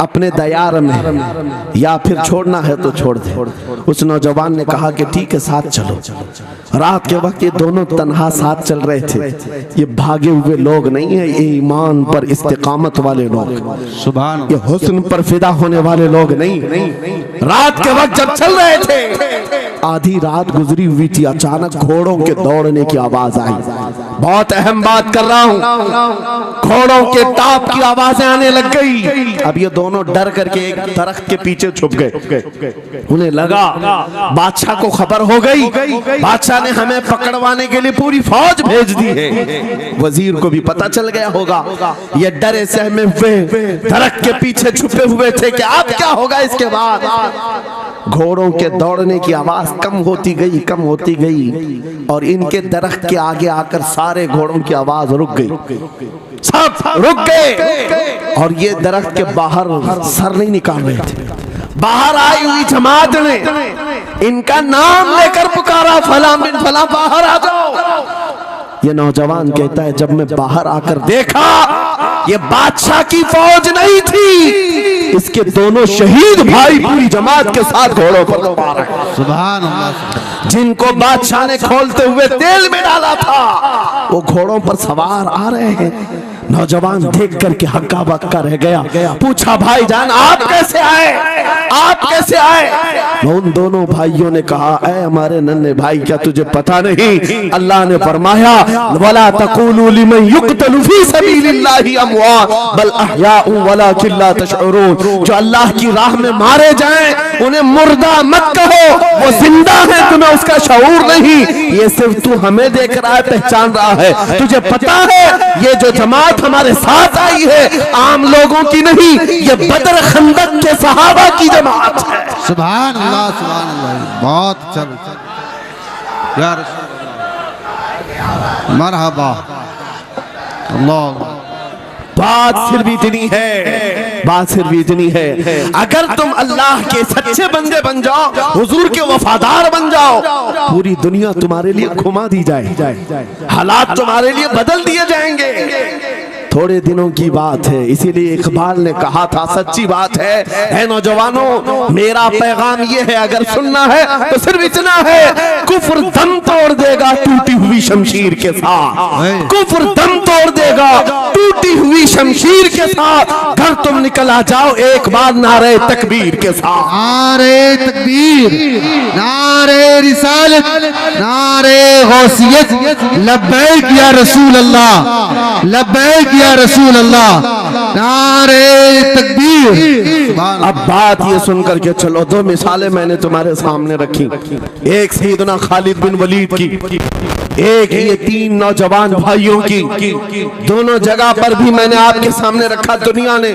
अपने दयार में, या फिर छोड़ना है तो छोड़ दे। उस नौजवान ने कहा कि ठीक है साथ चलो। रात के वक्त ये दोनों तन्हा साथ चल रहे थे। ये भागे हुए लोग नहीं है, ये ईमान पर इस्तिकामत वाले लोग, सुभान, ये हुस्न पर फिदा होने वाले लोग नहीं। रात के वक्त जब चल रहे थे, आधी रात गुजरी हुई थी, अचानक घोड़ों के दौड़ने की आवाज आई। बहुत अहम बात कर रहा हूँ, घोड़ों के टाप की आवाजें आने लग गई। अब ये दोनों डर करके एक दरख्त के पीछे छुप गए। उन्हें लगा बादशाह को खबर हो गई, बादशाह ने हमें पकड़वाने के लिए पूरी फौज भेज दी है। वजीर को भी पता चल गया होगा। ये डरे सहमे हुए दरख्त के पीछे छुपे हुए थे कि अब क्या होगा इसके बाद। घोड़ों के दौड़ने की आवाज कम होती गई, कम होती गई, और इनके दरख्त के आगे आकर सारे घोड़ों की आवाज रुक गई, सब रुक गए। और ये दरख्त के बाहर सर नहीं निकाल रहे थे। बाहर आई हुई जमात ने इनका नाम लेकर पुकारा, फला बिन फला बाहर आ जाओ। ये नौजवान कहता है जब मैं बाहर आकर देखा, ये बादशाह की फौज नहीं थी, इसके दोनों शहीद भाई पूरी जमात के साथ घोड़ों पर सवार हैं। सुभान अल्लाह। जिनको बादशाह ने खोलते हुए तेल में डाला था, वो घोड़ों पर सवार आ रहे हैं। नौजवान देख करके हक्का बक्का रह गया। पूछा भाईजान आप कैसे आए, आप कैसे आए? उन दोनों भाइयों ने कहा ऐ हमारे नन्हे भाई, क्या तुझे पता नहीं अल्लाह ने फरमाया वला तक़ूलू लिमन युक़तलु फी सबीलिल्लाहि अमवात बल अहयाउ वलाकिन ला तशऊरून। जो अल्लाह की राह में मारे जाएं उन्हें मुर्दा मत कहो, वो जिंदा है, तुम्हें उसका शऊर नहीं। ये सिर्फ तू हमें देख रहा है, पहचान रहा है। तुझे पता है ये जो जमात हमारे साथ आई है आम लोगों की नहीं, ये बदर खंदक के सहाबा की जमात है। सुभान अल्लाह, सुभान अल्लाह। बहुत अच्छा या रसूल अल्लाह, मरहबा। अल्लाह। बात सिर्फ इतनी है, बात सिर्फ इतनी है, अगर तुम अल्लाह के सच्चे बंदे बन जाओ, हुजूर के वफादार बन जाओ, पूरी दुनिया तुम्हारे लिए घुमा दी जाए, हालात तुम्हारे लिए बदल दिए जाएंगे। थोड़े दिनों की बात है, इसीलिए इकबाल ने कहा था, सच्ची बात है नौजवानों, मेरा पैगाम ये है, अगर सुनना है तो सिर्फ इतना है, कुफ्र दम तोड़ देगा टूटी हुई शमशीर के साथ, कुफ्र दम तोड़ देगा टूटी हुई शमशीर के साथ। घर तुम निकल आ जाओ एक बार नारे तकबीर के साथ। नारे तकबीर, नारे रिसालत, नारे गौसियत, लब्बैक या रसूल अल्लाह, लब्बैक या रसूल अल्लाह, नारे तकबीर। अब बात ये सुनकर के चलो, दो मिसालें मैंने तुम्हारे सामने रखी, एक सैयदना खालिद बिन वलीद की, एक ये तीन नौजवान भाइयों की। दोनों जगह पर भी मैंने आपके सामने रखा, दुनिया ने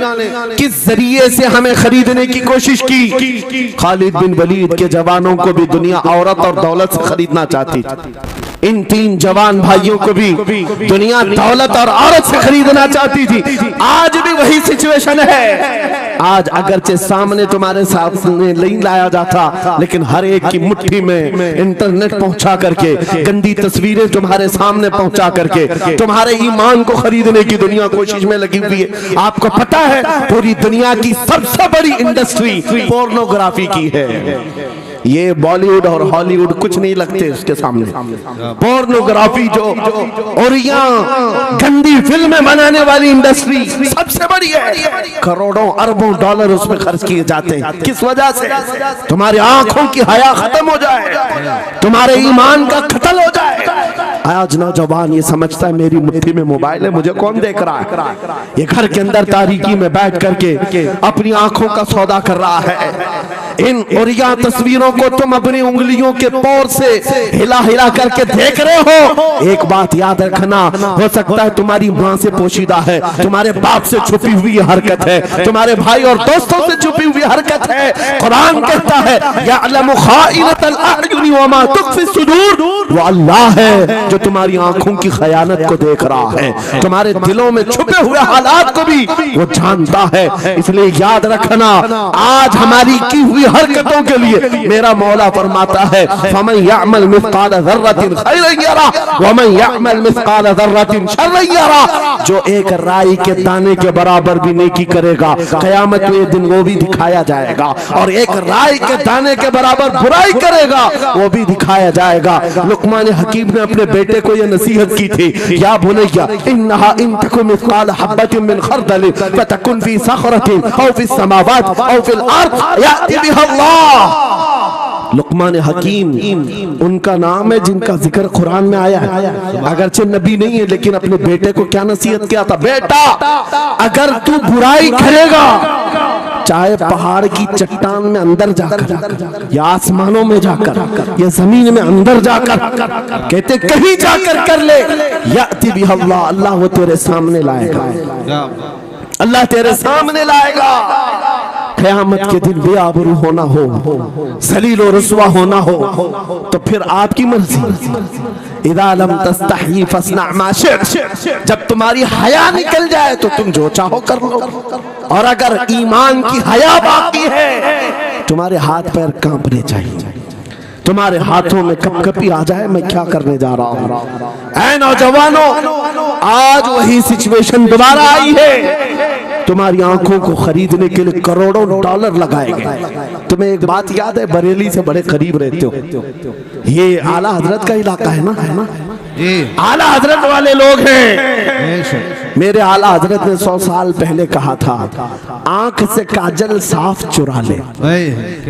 किस जरिए से हमें खरीदने की कोशिश की। खालिद बिन वलीद के जवानों को भी दुनिया औरत और दौलत से खरीदना चाहती थी, इन तीन जवान भाइयों को भी दुनिया दौलत और औरत से खरीदना चाहती थी। आज भी वही सिचुएशन है। आज अगरचे सामने तुम्हारे सामने नहीं लाया जाता, लेकिन हर एक की मुट्ठी में इंटरनेट पहुंचा करके, गंदी तस्वीरें तुम्हारे सामने पहुंचा करके तुम्हारे ईमान को खरीदने की दुनिया कोशिश में लगी हुई है। आपको पता है पूरी दुनिया की सबसे बड़ी इंडस्ट्री पोर्नोग्राफी की है। ये बॉलीवुड और हॉलीवुड कुछ नहीं लगते उसके सामने। पोर्नोग्राफी जो और यहाँ गंदी फिल्में बनाने वाली इंडस्ट्री सबसे बड़ी है। करोड़ों अरबों डॉलर उसमें खर्च किए जाते हैं। किस वजह से? तुम्हारी आंखों की हया खत्म हो जाए, तुम्हारे ईमान का कत्ल हो जाए। आज नौजवान ये समझता है मेरी मुट्ठी में मोबाइल है, मुझे कौन देख रहा है। ये घर के अंदर तारीकी में बैठ करके अपनी आंखों का सौदा कर रहा है। इन उरिया तस्वीरों को तुम अपनी उंगलियों के पोर से हिला हिला करके देख रहे हो। एक बात याद रखना, हो सकता है तुम्हारी माँ से पोशीदा है, तुम्हारे बाप से छुपी हुई हरकत है, तुम्हारे भाई और दोस्तों से छुपी हुई हरकत है। कुरान कहता है यअलमु खाइनतल अयुनि व मा तुख्फी सुदूर, वो अल्लाह है जो तुम्हारी आंखों की खयानत को देख रहा है, तुम्हारे दिलों में छुपे हुए हालात को भी वो जानता है। इसलिए याद रखना, आज हमारी की हुई हरकतों के लिए मेरा मौला फरमाता है फमन यअमल मिस्काल ज़र्रतिन खैरन यरा वमन यअमल मिस्काल ज़र्रतिन शर्रन यरा। जो एक राई के दाने के बराबर भी नेकी करेगा क़यामत में दिन वो भी दिखाया जाएगा, और एक राई के दाने के बराबर बुराई करेगा वो भी दिखाया जाएगा। लुक़मान हकीम ने अपने बेटे को यह नसीहत की थी, या बुनय्या इन्नहा इन तकुन मिस्काल हब्बतिन मिन खरदलिन फतकुन फी सखरतिन औ फी समावात औ फिल अर्द याति बिहा अल्लाह। लुक़मान हकीम उनका नाम है जिनका जिक्र कुरान में आया है, अगरचे नबी नहीं है लेकिन अपने बेटे को क्या नसीहत किया था, बेटा अगर तू बुराई करेगा चाहे पहाड़ की चट्टान में अंदर जाकर या आसमानों में जाकर या जमीन में अंदर जाकर, कहते कहीं जाकर कर ले, याति बिहा अल्लाह, अल्लाह वो तेरे सामने लाएगा, अल्लाह तेरे सामने लाएगा। क़यामत के दिन बेआबरू होना हो, ज़लील और रुस्वा होना हो तो फिर आपकी मर्जी। इज़ा लम तस्तही फस्ना मा शि'त, जब तुम्हारी हया निकल जाए तो तुम जो चाहो कर लो, और अगर ईमान की हया बाकी है तुम्हारे हाथ पैर कांपने चाहिए, तुम्हारे हाथों में कपकपी आ जाए मैं क्या करने जा रहा हूं। ऐ नौजवानों, आज वही सिचुएशन दोबारा आई है, तुम्हारी आंखों को खरीदने के लिए करोड़ों डॉलर लगाए गए। तुम्हें एक बात याद है, बरेली से बड़े करीब रहते हो, ये आला हजरत का इलाका है ना, आला हजरत वाले लोग हैं। मेरे आला हजरत ने 100 साल पहले कहा था, आंख से काजल साफ चुरा ले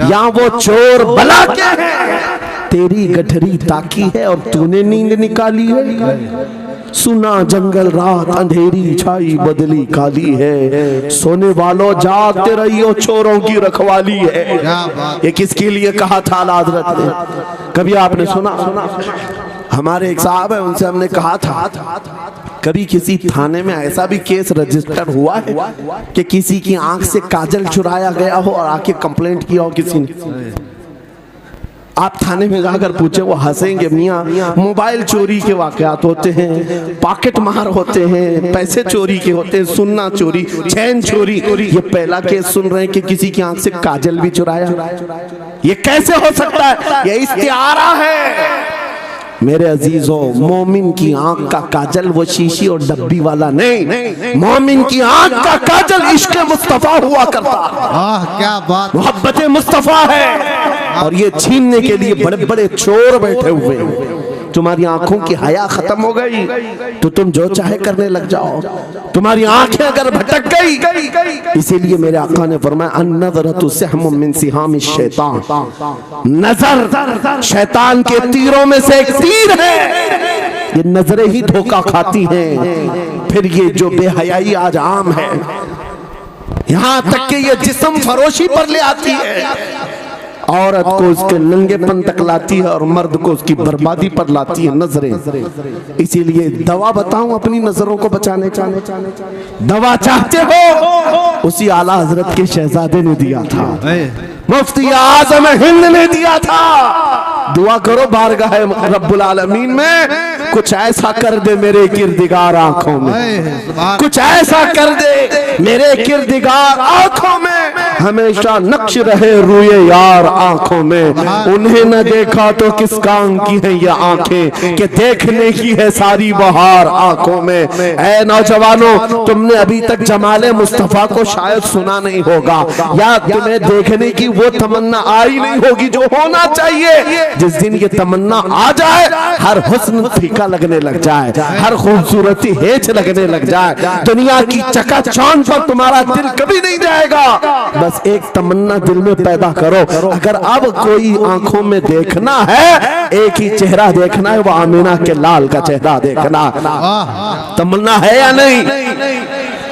या वो चोर बला के है, तेरी गठरी ताकी है और तूने नींद निकाली है। सुना जंगल रात अंधेरी छाई बदली काली है, सोने वालों जागते रहियो चोरों की रखवाली है। ये किसके लिए कहा था आला हजरत ने? कभी आपने सुना? हमारे एक साहब है, उनसे हमने कहा था कभी किसी थाने में ऐसा भी केस रजिस्टर हुआ है कि किसी की आंख से काजल चुराया गया हो और आके कंप्लेंट किया हो किसी ने? आप थाने में जाकर पूछे वो हंसेंगे, मियाँ मोबाइल चोरी के वाकयात होते हैं, पॉकेट मार होते हैं, पैसे चोरी के होते हैं, सुन्ना चोरी, चैन चोरी। ये पहला केस सुन रहे हैं कि किसी की आंख से काजल भी चुराया। ये कैसे हो सकता है? ये इस्तिआरा है। मेरे अजीजों, मोमिन की आंख का काजल वो शीशी और डब्बी वाला नहीं, मोमिन की आंख का काजल इश्क मुस्तफा हुआ करता। क्या बात, मोहब्बत मुस्तफा है, और ये छीनने के लिए बड़े बड़े चोर बैठे हुए हैं। तुम्हारी आंखों की हया खत्म हो गई तो तुम जो चाहे करने लग जाओ। तुम्हारी आंखें अगर भटक गई, इसीलिए मेरे आका ने फरमाया अन-नज़रतु सहमुम मिन सिहामिश शैतान, नजर शैतान के तीरों में से एक तीर है। ये नजरें ही धोखा खाती हैं। फिर ये जो बेहयाई आज आम है, यहाँ तक कि ये जिस्म फरोशी पर ले आती है, औरत को उसके नंगेपन तक लाती है और मर्द को उसकी बर्बादी पर लाती है नजरें। इसीलिए दवा बताऊं अपनी नजरों को बचाने का, दवा चाहते हो उसी आला हजरत के शहजादे ने दिया था, मुफ्ती आज़म हिंद ने दिया था। दुआ करो बारगाह रब्बुल आलमीन में कुछ ऐसा कर दे मेरे किरदिगार आंखों में, कुछ ऐसा कर दे मेरे किरदिगार आंखों में, हमेशा नक्श रहे रूए यार आंखों में। उन्हें न देखा तो किस काम की है ये आंखें कि देखने की है सारी बहार आंखों में। ऐ नौजवानों, तुमने अभी तक जमाले मुस्तफा को शायद सुना नहीं होगा, या तुम्हें देखने की वो तमन्ना आई नहीं होगी जो होना चाहिए। जिस दिन ये तमन्ना आ जाए, हर हुस्न फीका लगने लग जाए, हर खूबसूरती हेच लगने लग जाए, दुनिया की चकाचौंध पर तुम्हारा दिल कभी नहीं जाएगा। बस एक तमन्ना दिल में पैदा करो, अगर अब कोई आंखों में देखना है, एक ही चेहरा देखना है, वो आमीना के लाल का चेहरा देखना। तमन्ना है या नहीं?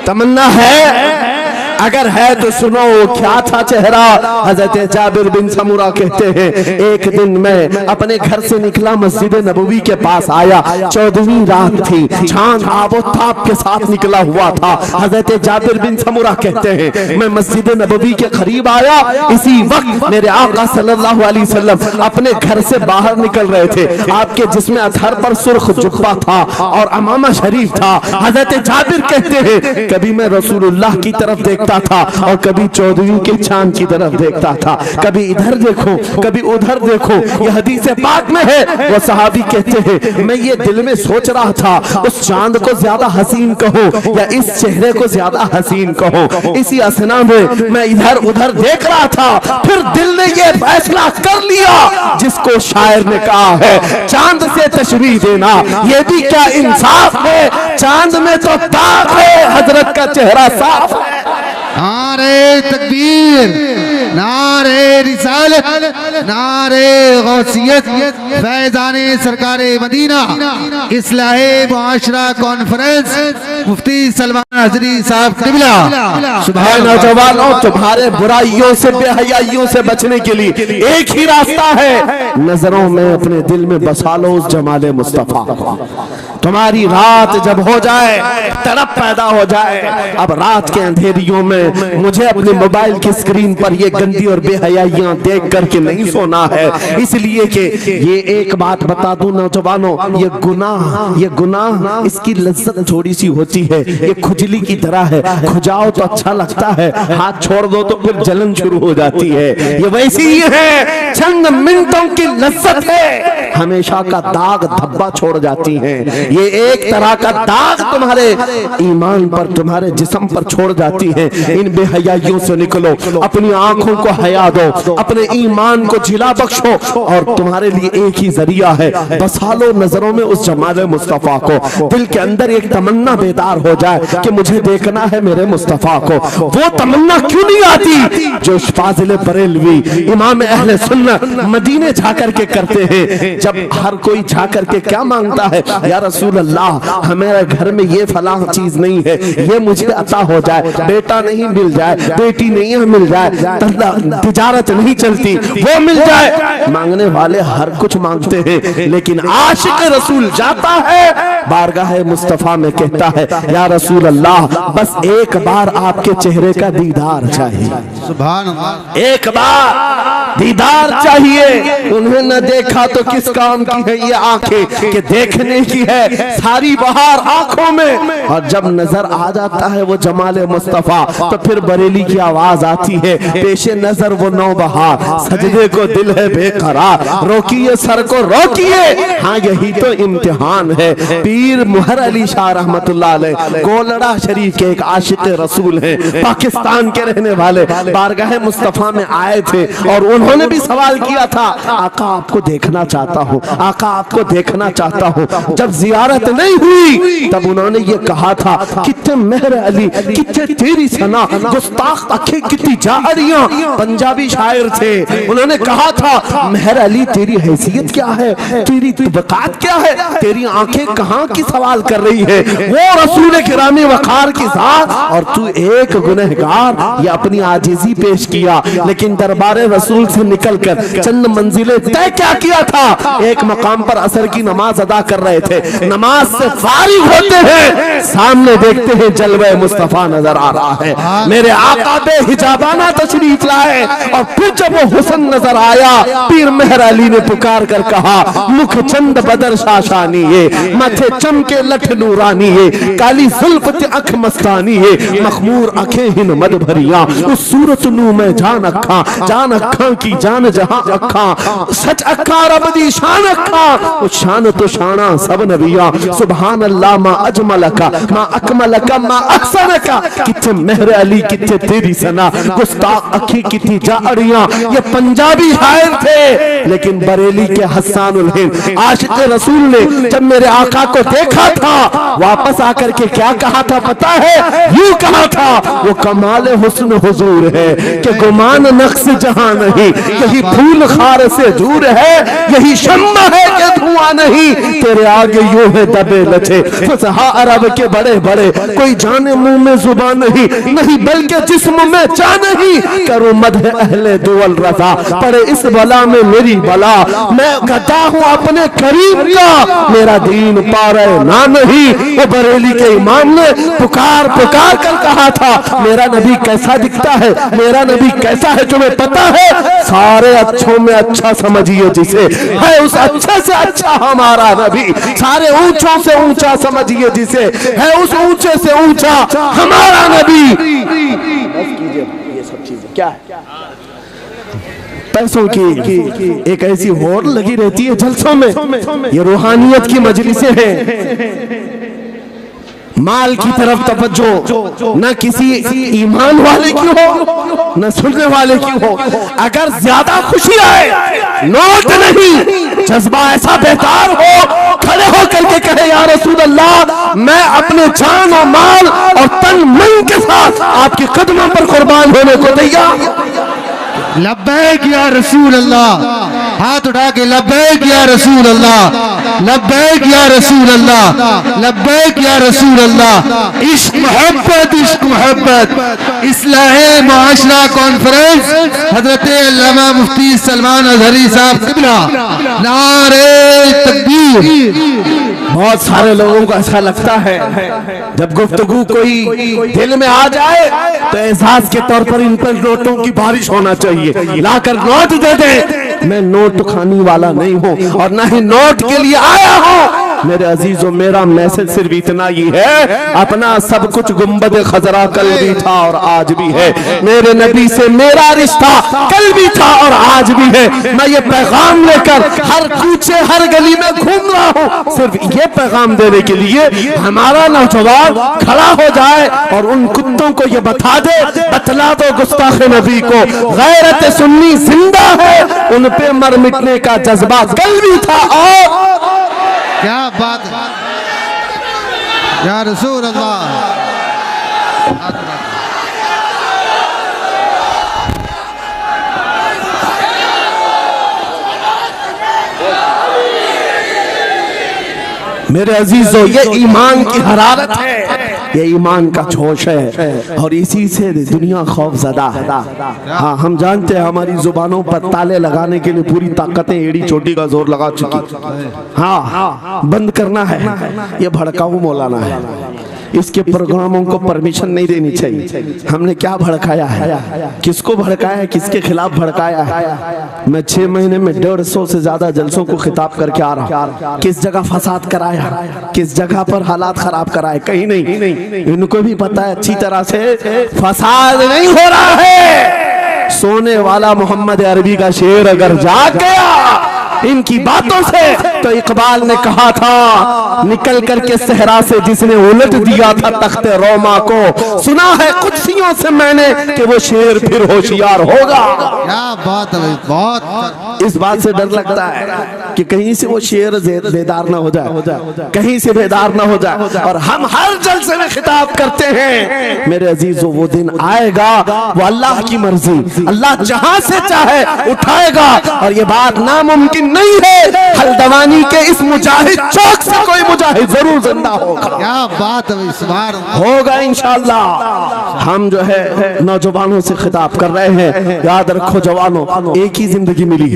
तमन्ना है? अगर है तो सुनो क्या था चेहरा। हजरत जाबिर बिन समुरा कहते हैं एक दिन मैं अपने घर से निकला, मस्जिद नबवी के पास आया, 14वीं रात थी, चांद आबोताब के साथ निकला हुआ था। हजरत जाबिर बिन समुरा कहते हैं मैं मस्जिद नबवी के करीब आया, इसी वक्त मेरे आका सल्लल्लाहु अलैहि वसल्लम अपने घर से बाहर निकल रहे थे। आपके जिस्म अतहर पर सुर्ख जुब्बा था और अमामा शरीफ था। हजरत जाबिर कहते हैं कभी मैं रसूलुल्लाह की तरफ देखता देखता था और कभी 14वीं के चांद की तरफ देखता था, कभी इधर देखो कभी उधर देखो। यह हदीस पाक में है। वो सहाबी कहते हैं मैं ये दिल में सोच रहा था उस चांद को ज्यादा हसीन कहो या इस चेहरे को ज्यादा हसीन कहो। इसी असना में मैं इधर उधर देख रहा था, फिर दिल ने ये फैसला कर लिया जिसको शायर ने कहा है चांद से तशबीह देना ये भी क्या इंसाफ है, चांद में तो दाग है, हजरत का चेहरा साफ है। नारे तकबीर, नारे रिसालत, नारे गौसियत, फैज़ाने सरकारे मदीना, इस्लाहे मुआशरा कॉन्फ्रेंस, मुफ्ती सलमान हज़री साहब क़िबला। सुभान नौजवानों, तुम्हारे बुराइयों से बेहयाइयों से बचने के लिए एक ही रास्ता है, नजरों में अपने दिल में बसा लो उस जमाले मुस्तफा को। तुम्हारी रात जब हो जाए, तड़प पैदा हो जाए, अब रात के अंधेरियों में मुझे अपने मोबाइल की स्क्रीन पर ये गंदी और बेहयाइयां देख करके नहीं सोना है, इसलिए कि ये एक बात बता दूं नौजवानों, ये गुनाह इसकी लज्जत थोड़ी सी होती है, ये खुजली की तरह है, खुजाओ तो अच्छा लगता है, हाथ छोड़ दो तो फिर जलन शुरू हो जाती है। ये वैसी ही है, चंद मिनटों की लज्जत है, हमेशा का दाग धब्बा छोड़ जाती है। ये एक तरह का दाग तुम्हारे ईमान पर, तुम्हारे जिस्म पर छोड़ जाती है। इन बेहयाइयों से निकलो, अपनी आंखों को हया दो, अपने ईमान को जिला बख्शो, और तुम्हारे लिए एक ही जरिया है, बसा लो नजरों में उस जमाले मुस्तफा को। दिल के अंदर एक तमन्ना बेदार हो जाए कि मुझे देखना है मेरे मुस्तफा को। वो तमन्ना क्यों नहीं आती जो फाजिल बरेलवी इमाम अहले सुन्नत मदीने जाकर के करते हैं। जब हर कोई जाकर के क्या मांगता है, या रसूल अल्लाह हमारे घर में ये फलां चीज नहीं है, ये मुझे अता हो जाए, बेटा नहीं मिल जाए, बेटी नहीं मिल जाए, तिजारत नहीं चलती, वो मिल जाए। मांगने वाले हर कुछ मांगते हैं, लेकिन आशिक रसूल जाता है बारगाह मुस्तफा में, कहता है या रसूल अल्लाह बस एक बार आपके चेहरे का दीदार चाहिए, सुभान अल्लाह, एक बार दीदार चाहिए। उन्हें न देखा तो किस काम की है ये आंखें कि देखने की है सारी बहार आंखों में। और जब नजर आ जाता है वो जमाले मुस्तफा तो फिर बरेली की आवाज आती है, पेशे नजर वो नौबहार, सजदे को दिल है बेकरार, रोकिए सर को रोकिए, हाँ यही तो इम्तिहान है। पीर मुहर अली शाह रहमतुल्लाह अलैह गोलड़ा शरीफ के एक आशिक रसूल हैं, पाकिस्तान के रहने वाले, बारगाह मुस्तफा में आए थे और उन्होंने भी सवाल किया था, आका आपको देखना चाहता हूँ, आका आपको देखना चाहता हूँ। जब जियारत नहीं हुई तब उन्होंने ये कहा था, कितने मेहर अली, कितने तेरी सना, गुस्ताख आंखें कितनी जाहरियां। पंजाबी शायर थे, उन्होंने कहा था मेहर अली तेरी हैसियत क्या है, तेरी तबकात क्या है, तेरी आंखें कहाँ की सवाल कर रही है, वो रसूल किरामी वकार की जात और तू एक गुनहगार। ये अपनी आजिजी पेश किया, लेकिन दरबारे रसूल से निकलकर चंद मंजिलें तय क्या किया था। एक मकाम पर असर की नमाज अदा कर रहे थे, नमाज से फारिग होते हैं, सामने देखते हैं जलवे मुस्तफा नजर आ रहा है, मेरे आका बे हिजाबाना तशरीफ लाए। और फिर जब वो हुस्न नजर आया, पीर मेहर अली ने पुकार कर कहा, मुख चंद बदर शाशानी है, माथे चमके लठ नूरानी है, काली जुल्फ ते अख मस्तानी है, मखमूर अखें हिन मद भरिया, उस सूरत नू में जान अखा की जान जहां अखा, सच अखा रब दी शान अखा, उस शान तो शाना सब नबिया। सुभान अल्लाह मा अजमल का मा अकमल का मा अहसन का, कितने मेहर अली कितने तेरी सना, गुस्ताख अखी कितनी जाड़ियां। ये पंजाबी शायर थे, लेकिन बरेली के हस्सानुल हिंद आशिक रसूल ने जब मेरे आका को देखा था, वापस आकर के क्या कहा था पता है, यूं कहा था, वो कमाल हुस्न हुजूर है कि गुमान नक्श जहां नहीं, यही फूल खार से दूर है, यही शम्मा है कि धुआं नहीं, तेरे आगे यूं है दबे लचे फसहा अरब के बड़े बड़े, कोई जाने मुंह में जुबान नहीं, नहीं बल्कि जिस्म में जान नहीं, करो मदह अहले दुअल रजा, पड़े इस बला में मेरी बला, मैं गदा हूं अपने करीम का, मेरा दीन पा रहे ना नहीं। वो बरेली के इमाम ने पुकार पुकार कर कहा था, मेरा नबी कैसा दिखता है, मेरा नबी कैसा है तुम्हें पता है, सारे अच्छों में अच्छा समझिए जिसे, है उस अच्छे से अच्छा हमारा नबी, सारे ऊंचों से ऊंचा समझिए जिसे, है उस ऊंचे से ऊंचा हमारा नबी। ये सब चीजें क्या है? पैसों की एक ऐसी होड़ लगी रहती है जलसों में। ये रूहानियत की मजलिसें हैं। माल की तरफ तवज्जो न किसी ईमान वाले की हो न सुनने वाले की हो। अगर ज्यादा खुशी आए नोट नहीं, जज्बा ऐसा बेकार हो, खड़े हो करके कहे या रसूल अल्लाह, मैं अपने जान और माल और तन मन के साथ आपके कदमों पर कुर्बान होने को तैयार। लब्बैक या रसूल अल्लाह, हाथ उठा के लब्बैक या रसूल अल्लाह, लब्बैक या रसूल अल्लाह, लब्बैक या रसूल अल्लाह। इश्क मोहब्बत, इश्क मोहब्बत। इस्लाहे मुआशरा कॉन्फ्रेंस हजरत अल्लामा मुफ्ती सलमान अजहरी साहब किबला, नारे तकबीर। बहुत सारे लोगों को ऐसा लगता है जब गुफ्तगू कोई दिल में आ जाए तो एहसास के तौर पर इन पर नोटों की बारिश होना चाहिए। लाकर नोट दे दे। मैं नोट खाने वाला नहीं हूँ और ना ही नोट के लिए आया हूँ। मेरे अजीजों, मेरा मैसेज सिर्फ इतना ही है, अपना सब कुछ गुंबद खजरा कल भी था और आज भी है। मेरे नबी से मेरा रिश्ता कल भी था और आज भी है। मैं ये पैगाम लेकर हर कूचे हर गली में घूम रहा हूँ, सिर्फ ये पैगाम देने के लिए हमारा नौजवान खड़ा हो जाए और उन कुत्तों को ये बता दे, बतला दो गुस्ताख नबी को, गैरत सुन्नी जिंदा है, उन पे मर मिटने का जज्बा कल भी था और क्या बात है या रसूल अल्लाह। मेरे अजीजों, ये ईमान की हरारत है, ये ईमान का जोश है और इसी से दुनिया खौफजदा है। हाँ, हम जानते हैं हमारी जुबानों पर ताले लगाने के लिए पूरी ताकतें एड़ी चोटी का जोर लगा चुकी। हाँ, बंद करना है। ये भड़काऊ मौलाना है, इसके प्रोग्रामों को परमिशन नहीं देनी चाहिए। हमने क्या भड़काया है, किसको भड़काया है, किसके खिलाफ भड़काया है? मैं 6 महीने में 150 से ज्यादा जलसों को खिताब करके आ रहा। किस जगह फसाद कराया, किस जगह पर हालात खराब कराए? कहीं नहीं। इनको भी पता है अच्छी तरह से फसाद नहीं हो रहा है। सोने वाला मोहम्मद अरबी का शेर अगर जाग गया इनकी बातों से, तो इकबाल ने कहा था निकल करके सहरा से जिसने उलट दिया था तख्ते रोमा को, सुना है कुत्सियों से मैंने कि वो शेर फिर होशियार होगा। क्या बात है, बहुत इस बात से डर लगता है कि कहीं से वो शेर बेदार ना हो जाए, कहीं से बेदार ना हो जाए। और हम हर जलसे में खिताब करते हैं, मेरे अजीजों, वो दिन आएगा, वो अल्लाह की मर्जी, अल्लाह जहां से चाहे उठाएगा। और ये बात नामुमकिन नहीं है, हल्द्वानी के इस मुजाहिद चौक से कोई मुजाहिद जरूर जिंदा होगा। क्या बात है, इस बार होगा इंशाअल्लाह। हम जो है नौजवानों से खिताब कर रहे हैं, याद रखो जवानों, एक ही जिंदगी मिली,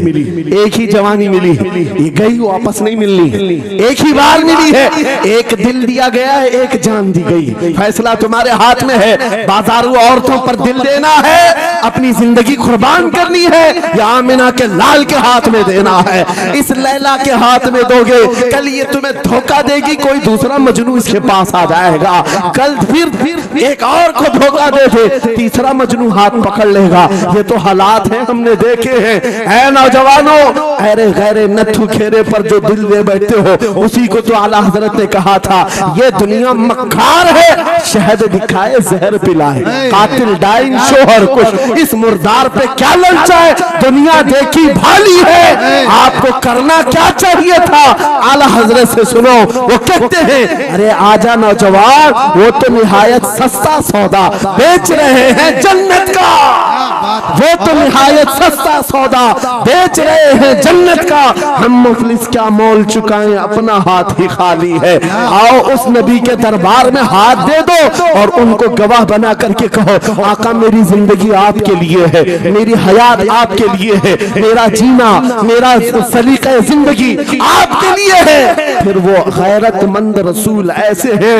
एक ही जवानी मिली, ये गई वापस नहीं मिलनी, एक ही बार मिली है। एक दिल दिया गया है, एक जान दी गई। फैसला तुम्हारे हाथ में है। बाजारू औरतों पर दिल देना है, अपनी जिंदगी कुर्बान करनी है, या आमिना के लाल के हाथ में देना है। इस लैला के हाथ में दोगे, कल ये तुम्हें धोखा देगी, कोई दूसरा मजनू इसके पास आ जाएगा। कल फिर एक और को धोखा दे दे, तीसरा मजनू हाथ पकड़ लेगा। ये तो हालात हैं, हमने देखे हैं। ऐ नौजवानों, अरे गैरे नथु खेरे पर जो दिल दे बैठते हो, उसी को तो आला हजरत ने कहा था, ये दुनिया मक्कार है, शहद दिखाए जहर पिलाए, कातिल डाइन शोहर कुछ, इस मुर्दार पे क्या ललचाए, दुनिया देखी भाली है, आपको करना क्या चाहिए था? आला हजरत से सुनो, वो कहते हैं, अरे आजा नौजवान, वो तो निहायत सस्ता सौदा बेच रहे हैं जन्नत का, वो तो निहायत सस्ता सौदा बेच रहे हैं जन्नत का। हम मुफलिस क्या मोल चुकाएं, अपना हाथ ही खाली है। आओ उस नबी के दरबार में हाथ दे दो और उनको गवाह बना करके कहो, आका मेरी जिंदगी आपके लिए है, मेरी हयात आपके लिए है, मेरा जीना, मेरा सलीका जिंदगी आपके लिए है। फिर वो गैरतमंद रसूल ऐसे हैं,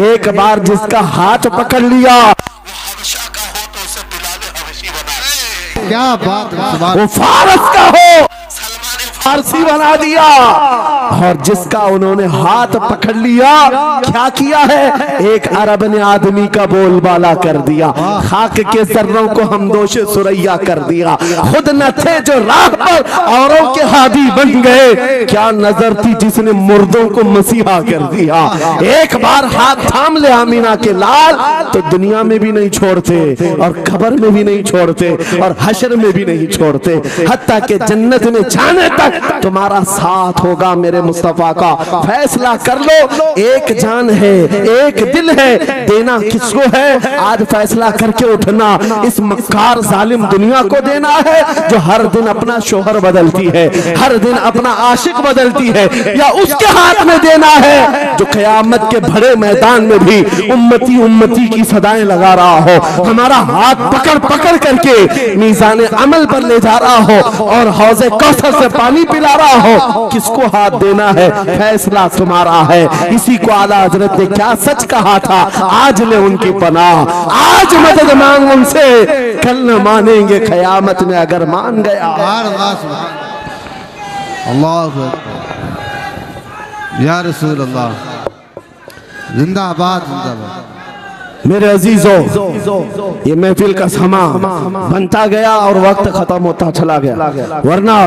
एक बार जिसका हाथ पकड़ लिया, क्या बात है, वो फारस का हो, सलमान फारसी बना दिया, और जिसका उन्होंने हाथ पकड़ लिया क्या किया है, एक अरब ने आदमी का बोलबाला कर दिया, खाक के जर्रों को हमदोशे सुरैया कर दिया, खुद न थे जो राह पर औरों के हादी बन गए, क्या नजर थी जिसने मुर्दों को मसीहा कर दिया। एक बार हाथ थाम ले आमीना के लाल तो दुनिया में भी नहीं छोड़ते और कब्र में भी नहीं छोड़ते और हशर में भी नहीं छोड़ते, हत्ता के जन्नत में जाने तक तुम्हारा साथ होगा मेरे मुस्तफा का। फैसला कर लो, एक जान है एक दिल है, देना किसको है आज फैसला करके उठना। इस मक्कार जालिम दुनिया को देना है जो हर दिन अपना शोहर बदलती है, हर दिन अपना आशिक बदलती है, या उसके हाथ में देना है जो कयामत के बड़े मैदान में भी उम्मती उम्मती की सदाएं लगा रहा हो, हमारा हाथ पकड़ पकड़ करके मीज़ान अमल पर ले जा रहा हो और हौज़े कौसर से पानी पिला रहा हो। किसको हाथ देना है, फैसला तुम्हारा है। इसी को आला हजरत ने क्या सच कहा था, आज ले उनकी पनाह, आज मदद मांग उनसे, कल न मानेंगे कयामत में अगर मान गया। अल्लाह या रसूल अल्लाह, जिंदाबाद जिंदाबाद। मेरे अजीजों, ये महफिल का समा बनता गया और वक्त खत्म होता चला गया, वरना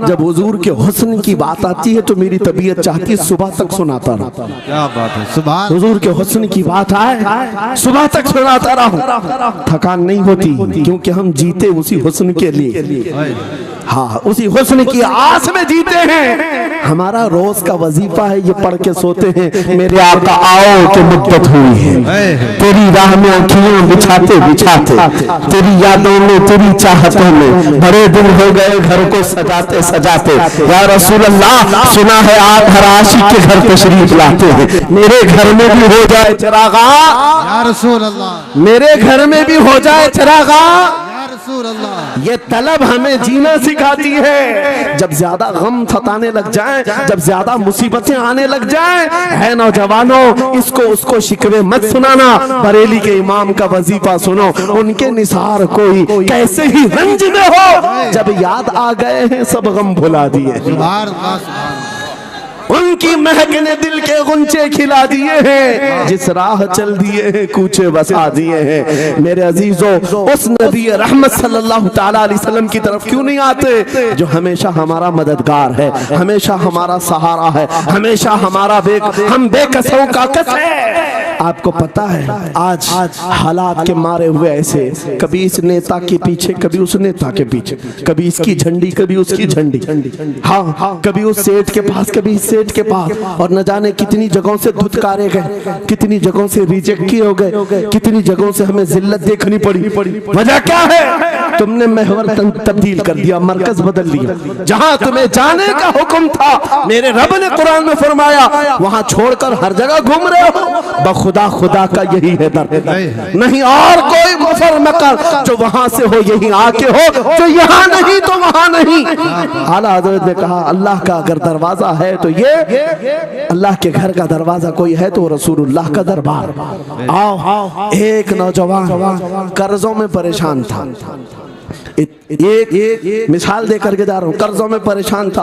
जब हुजूर के हुस्न की बात आती है तो मेरी तबीयत चाहती है सुबह तक सुनाता रहूं। क्या बात है, सुबह हुजूर के हुस्न की बात आए सुबह तक सुनाता रहूं, थकान नहीं होती, क्योंकि हम जीते उसी हुस्न के लिए, हाँ उसी हुस्न की आस में जीते हैं। हमारा रोज का वजीफा है ये पढ़ के सोते हैं, मेरे आका आओ कि मुद्दत हुई है, तेरी राह में आँखियां बिछाते बिछाते, तेरी यादों में तेरी चाहतों में बड़े दिन हो गए घर को सजाते सजाते। या रसूल अल्लाह, सुना है आप हर आशिक के घर तशरीफ लाते हैं, मेरे घर में भी हो जाए चिरागा, या रसूल अल्लाह, मेरे घर में भी हो जाए चिरागा। अल्लाह ये तलब हमें जीना सिखाती है। जब ज्यादा गम सताने लग जाए, जब ज्यादा मुसीबतें आने लग जाए, है नौजवानों इसको उसको शिकवे मत सुनाना, बरेली के इमाम का वजीफा सुनो, उनके निसार कोई कैसे ही रंज में हो, जब याद आ गए हैं सब गम भुला दिए, उनकी महक ने दिल के गुंचे खिला दिए हैं, जिस राह चल दिए हैं कूचे बसा दिए हैं। मेरे अजीजों, उस नबी रहमत सल्लल्लाहु ताला अलैहि वसल्लम की तरफ क्यों नहीं आते जो हमेशा हमारा मददगार है, हमेशा हमारा सहारा है, हमेशा हमारा हम बेकसों का कस है। आपको पता है आज हालात के मारे हुए ऐसे, कभी इस नेता के पीछे, कभी उस नेता के पीछे, कभी इसकी झंडी कभी उसकी झंडी, हाँ कभी उस सेठ के पास कभी इस सेठ के पास, और न जाने कितनी जगहों से धुतकारे गए, कितनी जगहों से रिजेक्ट किए हो गए, कितनी जगहों से हमें जिल्लत देखनी पड़ी। वजह क्या है? तुमने महवर तब्दील कर दिया, मरकज बदल लिया। जहां तुम्हें जाने का हुक्म था मेरे रब ने कुरान में फरमाया, वहां छोड़कर हर जगह घूम रहे हो। खुदा खुदा का यही है दर, नहीं और कोई मुफर मकर जो वहां से हो यही आके हो, जो यहाँ नहीं तो वहां नहीं। आला हजरत ने कहा अल्लाह का अगर दरवाजा है तो ये अल्लाह के घर का दरवाजा कोई है तो रसूलुल्लाह का दरबार। आओ, एक नौजवान कर्जों में परेशान था, एक मिसाल देकर के जा रहा हूँ, कर्जों में परेशान था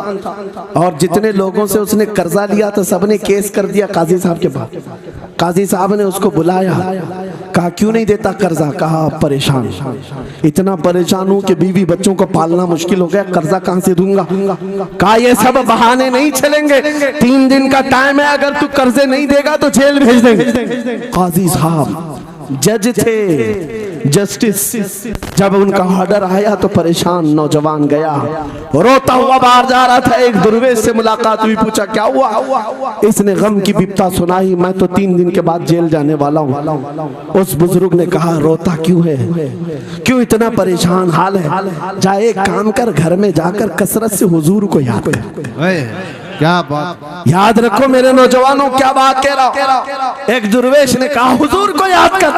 और जितने लोगों से उसने कर्जा लिया था सबने केस कर दिया काजी साहब के पास। काजी साहब ने उसको बुलाया, कहा क्यों नहीं देता कर्जा? कहा परेशान, इतना परेशान हूँ कि बीवी बच्चों को पालना मुश्किल हो गया, कर्जा कहाँ से दूंगा? कहा ये सब बहाने नहीं चलेंगे, 3 दिन का टाइम है, अगर तू कर्जे नहीं देगा तो जेल भेज देंगे। काजी साहब जज थे, जस्टिस, जब उनका ऑर्डर आया तो परेशान नौजवान गया, रोता हुआ बाहर जा रहा था। एक दुर्वेश से मुलाकात हुई, पूछा क्या हुआ? इसने गम की बिपता सुनाई, मैं तो 3 दिन के बाद जेल जाने वाला हूँ। उस बुजुर्ग ने कहा रोता क्यों है, क्यों इतना परेशान हाल है? जा एक काम कर, घर में जाकर कसरत से हुजूर को याद कर। क्या बात, याद रखो मेरे नौजवानों, क्या बात कह रहा। एक दुर्वेश ने कहा हुजूर को याद कर,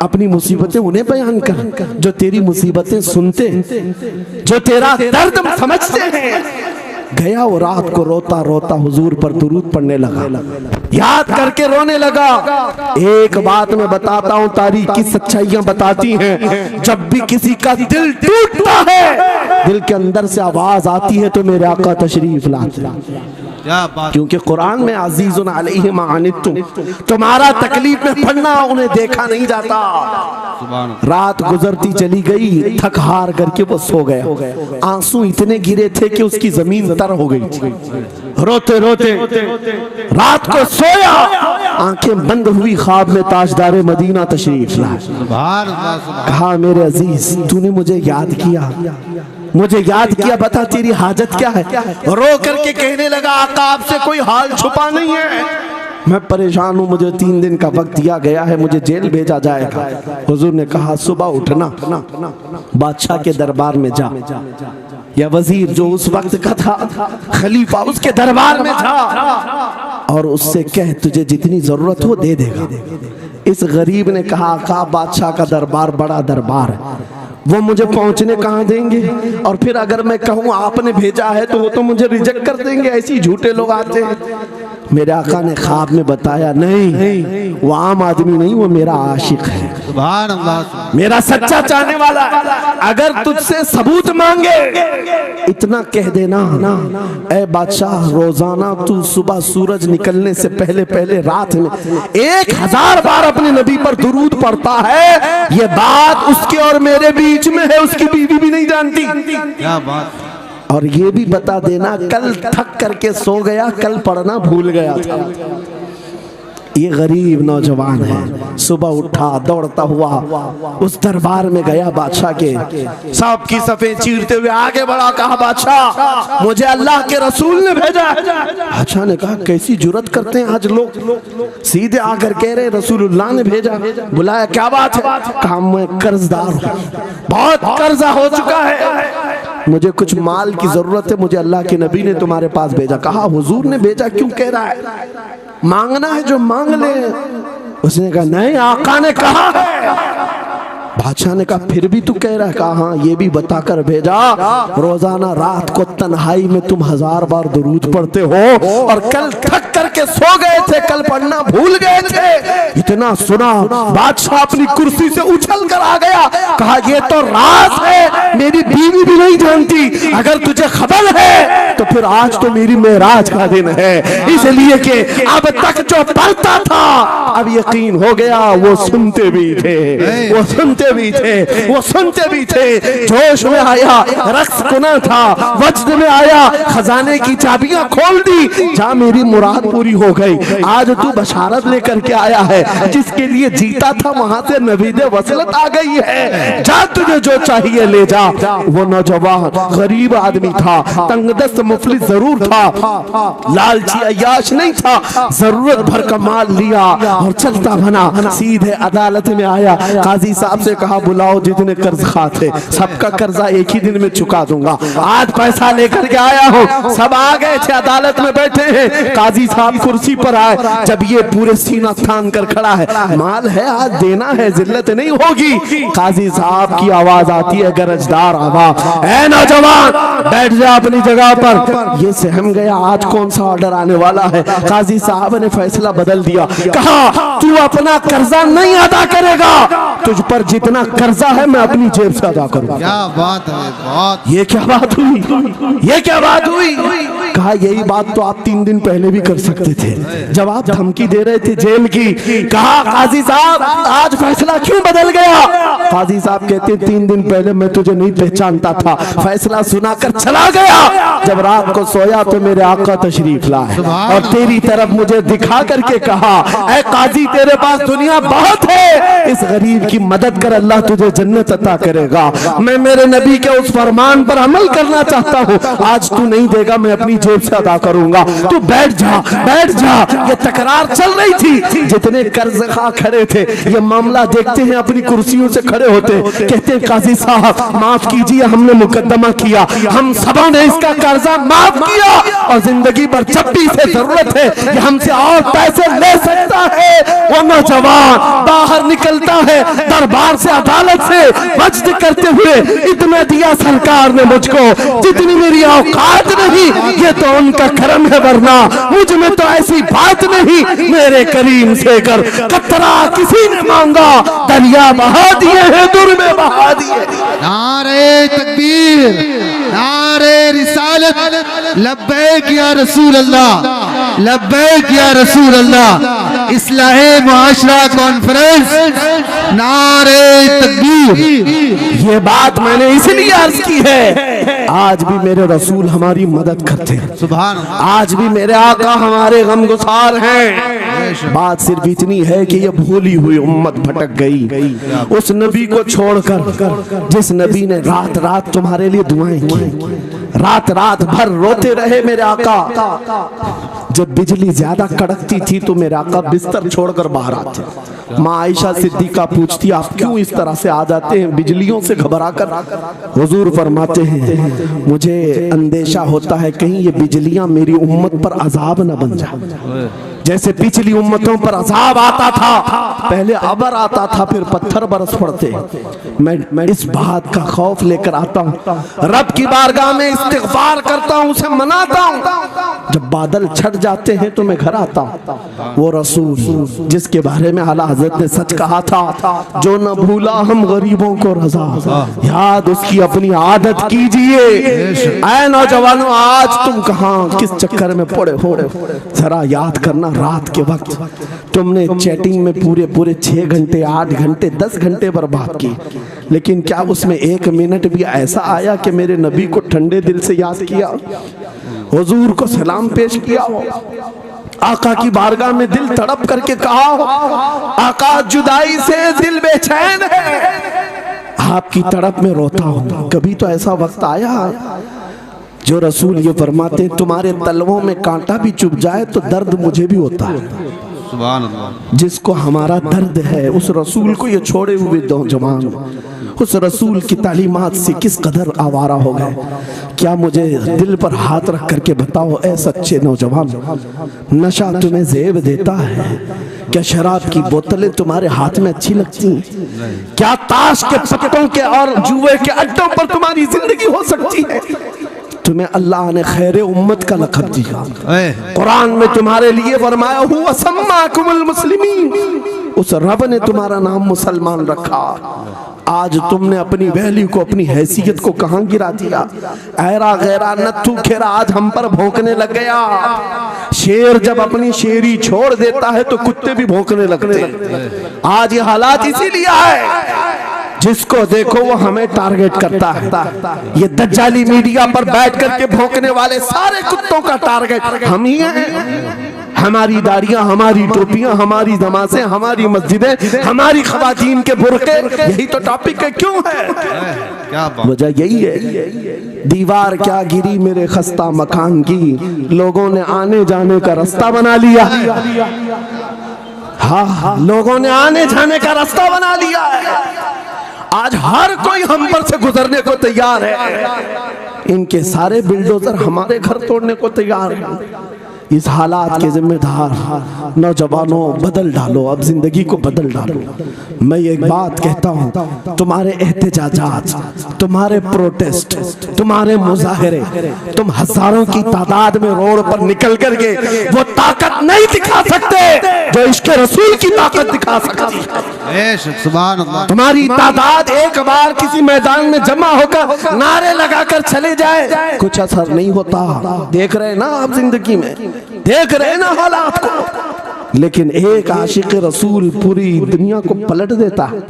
अपनी मुसीबतें उन्हें बयान कर जो तेरी मुसीबतें सुनते, जो तेरा दर्द समझते हैं। गया वो रात को रोता रोता हुजूर पर दुरूद पढ़ने लगा, याद करके रोने लगा। एक बात मैं बताता हूँ, तारीख की सच्चाइयां बताती हैं, जब भी किसी का दिल टूटता है दिल के अंदर से आवाज आती है तो मेरे आका तशरीफ लाते। क्या बात। क्योंकि कुरान में अजीजुन अलैहि मा अनित्तुम, तुम्हारा तकलीफ में पड़ना उन्हें देखा नहीं जाता। रात गुजरती चली गई, थक हार करके वो सो गया। आंसू इतने गिरे थे कि उसकी जमीन तर हो गई। रोते रोते रात को सोया, आंखें बंद हुई, ख्वाब में ताजदार मदीना तशरीफ लाए। कहा मेरे अजीज तूने मुझे याद किया, मुझे याद किया, बता तेरी हाजत क्या है। रो करके कहने लगा आका आपसे कोई हाल छुपा नहीं है, मैं परेशान हूँ, मुझे 3 दिन का वक्त दिया गया है, मुझे जेल भेजा जाएगा। हुजूर ने कहा सुबह उठना, बादशाह के दरबार में जा, या वजीर जो उस वक्त का था खलीफा, उसके दरबार में जा और उससे कह तुझे जितनी जरूरत हो दे देगा। इस गरीब ने कहा आका बादशाह का दरबार बड़ा दरबार है, वो मुझे पहुंचने कहाँ देंगे, और फिर अगर मैं कहूँ आपने भेजा है तो वो तो मुझे रिजेक्ट कर देंगे, ऐसे झूठे लोग आते हैं। मेरे आका ने ख्वाब में बताया नहीं, वो आम आदमी नहीं, वो मेरा आशिक है, सुभान अल्लाह, मेरा सच्चा चाहने वाला है। अगर तुझसे सबूत मांगे इतना कह देना, ऐ बादशाह रोजाना तू सुबह सूरज निकलने से पहले पहले रात में 1000 बार अपने नबी पर दुरूद पढ़ता है, ये बात उसके और मेरे बीच में है, उसकी बीवी भी नहीं जानती। क्या बात। और ये भी बता देना कल थक करके सो गया, कल पढ़ना भूल गया था। ये गरीब नौजवान है, सुबह उठा दौड़ता हुआ उस दरबार में गया बादशाह के, सांप की सफेद चीरते हुए आगे बढ़ा, कहा बादशाह मुझे अल्लाह के रसूल ने भेजा। बादशाह ने कहा कैसी जुर्रत करते हैं आज लोग, सीधे आकर कह रहे रसूलुल्लाह ने भेजा। बुलाया क्या बात है? कहा मैं कर्जदार हूँ, बहुत कर्जा हो चुका है, मुझे कुछ माल की जरूरत है, मुझे अल्लाह के नबी ने तुम्हारे पास भेजा। कहा हुजूर ने भेजा, क्यों कह रहा है, मांगना है जो मांग ले। उसने कहा नहीं आका ने कहा है। बादशाह ने कहा फिर भी तू कह रहा है? कहा हाँ, ये भी बताकर भेजा रोजाना रात को तन्हाई में तुम 1000 बार दुरूद पढ़ते हो, और कल थक करके सो गए थे, कल पढ़ना भूल गए थे। इतना सुना बादशाह अपनी कुर्सी से उछल कर आ गया, कहा ये तो राज है, मेरी बीवी भी नहीं जानती, अगर तुझे खबर है तो फिर आज तो मेरी मेराज का दिन है, इसलिए कि अब तक जो पढ़ता था अब यकीन हो गया वो सुनते भी थे, वो सुनते भी थे, वो सुनते भी थे। जोश में आया, रक्स कुना था, वज्र में आया, खजाने की चाबियां खोल दी, जा मेरी मुराद पूरी हो गई। आज तू बशारत लेकर के आया है, जिसके लिए जीता था वहां से नवीदे वसलत आ गई है, जा तुझे जो चाहिए ले जा। वो नौजवान गरीब आदमी था, तंगदस्त मुफलिस जरूर था, लालची अय्याश नहीं था, जरूरत भर का माल लिया और चलता बना, सीधे अदालत में आया। काजी साहब से कहा बुलाओ जितने कर्ज खा थे, सबका कर्जा एक ही दिन में चुका दूंगा, आज पैसा लेकर के आया हूँ। सब आ गए थे, अदालत में बैठे हैं, काजी साहब कुर्सी पर आए, जब ये पूरे सीना थान कर खड़ा है, माल है आज देना है, जिल्लत नहीं होगी। काजी साहब की आवाज आती है, गरजदार आवाज, ऐ नौजवान बैठ जा अपनी जगह पर। ये सहम गया आज कौन सा ऑर्डर आने वाला है। काजी साहब ने फैसला बदल दिया, कहा तू अपना कर्जा नहीं अदा करेगा, तुझ पर जितना कर्जा है मैं अपनी जेब से अदा करूंगा। क्या बात है, बात। ये क्या बात हुई, ये क्या बात हुई? कहा यही बात तो आप 3 दिन पहले भी कर सकते थे, जब आप धमकी दे रहे थे जेल की। कहा काजी साहब आज फैसला क्यों बदल गया? काजी साहब कहते 3 दिन पहले मैं तुझे नहीं पहचानता था, फैसला सुनाकर चला गया, जब रात को सोया तो मेरे आका तशरीफ लाए और तेरी तरफ मुझे दिखा करके कहा, ऐ काजी तेरे पास दुनिया बहुत है, इस गरीब की मदद कर, अल्लाह तुझे जन्नत अता करेगा। मैं मेरे नबी के उस फरमान पर अमल करना चाहता हूँ, आज तू नहीं देगा मैं अपनी जेब से अदा करूंगा, तू बैठ जा, बैठ जा। ये तकरार चल रही थी, जितने कर्ज खा खड़े थे ये मामला देखते हैं अपनी कुर्सियों से खड़े होते, कहते हैं काजी साहब माफ कीजिए, हमने मुकदमा किया, हम सबों ने इसका कर्जा माफ किया, और जिंदगी भर जब भी इसे जरूरत है ये हमसे और पैसे ले सकता है। वो नौजवान बाहर निकलता है दरबार से, अदालत से, वज्द करते हुए, इतना दिया सरकार ने मुझको जितनी मेरी औकात नहीं, ये तो उनका करम है, वरना मुझ में तो ऐसी बात नहीं, मेरे करीम से कर कतरा किसी ने मांगा, दरिया बहा दिए हैं, दुर में बहा दिए। नारे तकबीर, रिसालत लब्बैक या रसूल अल्लाह, लब्बैक या रसूल अल्लाह। इस्लाहे मुआशरा कॉन्फ्रेंस, नारे तकबीर। ये बात मैंने इसलिए अर्ज की है, आज भी मेरे रसूल हमारी मदद करते हैं, सुभान अल्लाह। आज भी मेरे आका हमारे गमगुसार हैं। बात सिर्फ इतनी है कि ये भूली हुई उम्मत भटक गई उस नबी को छोड़कर जिस नबी ने रात रात तुम्हारे लिए दुआएं की, रात रात भर रोते रहे मेरे आका। जब बिजली ज्यादा कड़कती थी तो मेरे आका बिस्तर छोड़कर बाहर आते। माँ आयशा सिद्दीका पूछती, आप क्यों इस तरह से आ जाते हैं बिजलियों से घबरा कर? हुजूर फरमाते हैं, मुझे अंदेशा होता है कहीं ये बिजलियां मेरी उम्मत पर अजाब न बन जाए। जैसे पिछली उम्मतों पर अजाब आता था, पहले अबर आता था फिर पत्थर बरस पड़ते। मैं इस बात का खौफ लेकर आता हूँ, रब की बारगाह में इस्तिग़फार करता हूँ, उसे मनाता हूँ। जब बादल छट जाते हैं तो मैं घर आता हूँ। वो रसूल जिसके बारे में आला हज़रत ने सच कहा था, जो न भूला हम गरीबों को रजा, याद उसकी अपनी आदत कीजिए। ऐ नौजवानों, आज तुम कहाँ किस चक्कर में पड़े हो, जरा याद करना। रात के वक्त तुमने चैटिंग में पूरे पूरे 6 घंटे 8 घंटे 10 घंटे बर्बाद की, लेकिन क्या उसमें 1 मिनट भी ऐसा आया कि मेरे नबी को ठंडे दिल से याद किया, हुजूर को सलाम पेश किया हो, आका की बारगाह में दिल तड़प करके कहा हो, आका जुदाई से दिल बेचैन है, आपकी तड़प में रोता हूं। कभी तो ऐसा वक्त आया जो रसूल ये फरमाते, तुम्हारे तलवों में कांटा भी चुभ जाए तो दर्द मुझे भी होता है। सुभान अल्लाह। जिसको हमारा दर्द है उस रसूल को ये छोड़े हुए नौजवान उस रसूल की तालीमात से किस कदर आवारा हो गए। क्या मुझे दिल पर हाथ रख करके बताओ, ऐ सच्चे नौजवान, नशा तुम्हें जेब देता है? क्या शराब की बोतलें तुम्हारे हाथ में अच्छी लगती हैं? क्या ताश के पत्तों के और जुए के अड्डों पर तुम्हारी जिंदगी हो सकती है? तुम्हें अल्लाह ने खैर उम्मत का लक़ब दिया, कुरान में तुम्हारे लिए फरमाया हुआ सम्माकुमुल मुस्लिमीन, उस रब ने तुम्हारा नाम मुसलमान रखा। आज तुमने अपनी वैल्यू को, अपनी हैसियत को कहां गिरा दिया? ऐरा गैरा नत्थू खेरा आज हम पर भौंकने लग गया। शेर जब अपनी शेरी छोड़ देता है तो कुत्ते भी भौंकने लगते हैं। आज ये हालात इसीलिए है, जिसको देखो वो हमें टारगेट करता है। ये दज्जाली मीडिया पर बैठ करके भौंकने वाले सारे कुत्तों का टारगेट हम ही हैं। हमारी दाढ़ियां, हमारी टोपियां, हमारी नमाज़ें, हमारी मस्जिदें, हमारी ख़वातीन के बुर्के, यही तो टॉपिक है। क्यों है? क्या बात? वजह यही है, दीवार क्या गिरी मेरे खस्ता मकान की, लोगों ने आने जाने का रास्ता बना लिया। हाँ, लोगों ने आने जाने का रास्ता बना लिया है। आज हर कोई हम पर से गुजरने को तैयार है। इनके सारे बिल्डोजर हमारे घर तोड़ने को तैयार हैं। इस हालात के जिम्मेदार नौजवानों, बदल डालो, अब जिंदगी को बदल डालो। मैं एक बात कहता हूँ, तुम्हारे एहतजाजात, तुम्हारे प्रोटेस्ट, तुम्हारे मुजाहरे, तुम हजारों की तादाद में रोड पर निकल करके वो ताकत नहीं दिखा सकते जो इश्क रसूल की ताकत दिखा सकती है। सुभान अल्लाह। तुम्हारी तादाद एक बार किसी मैदान में जमा होकर नारे लगाकर चले जाए, कुछ असर नहीं होता। देख रहे ना आप जिंदगी में, देख रहे ना हालात को। लेकिन एक आशिक रसूल पूरी दुनिया को पलट देता है,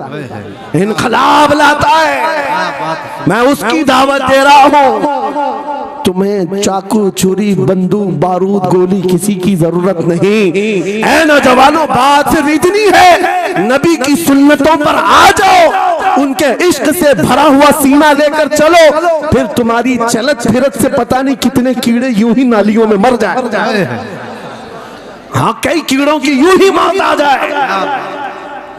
इनकलाब लाता है। मैं उसकी दावत दे रहा हूँ। तुम्हें चाकू, छुरी, बंदूक, बारूद, गोली किसी की जरूरत नहीं। ऐ नौजवानों, बात सिर्फ इतनी है, नबी की सुन्नतों पर आ जाओ, उनके इश्क से भरा हुआ सीना लेकर चलो, फिर तुम्हारी चलत फिरत से पता नहीं कितने कीड़े यूं ही नालियों में मर जाए। हाँ, कई कीड़ों की यूं ही मौत आ जाए।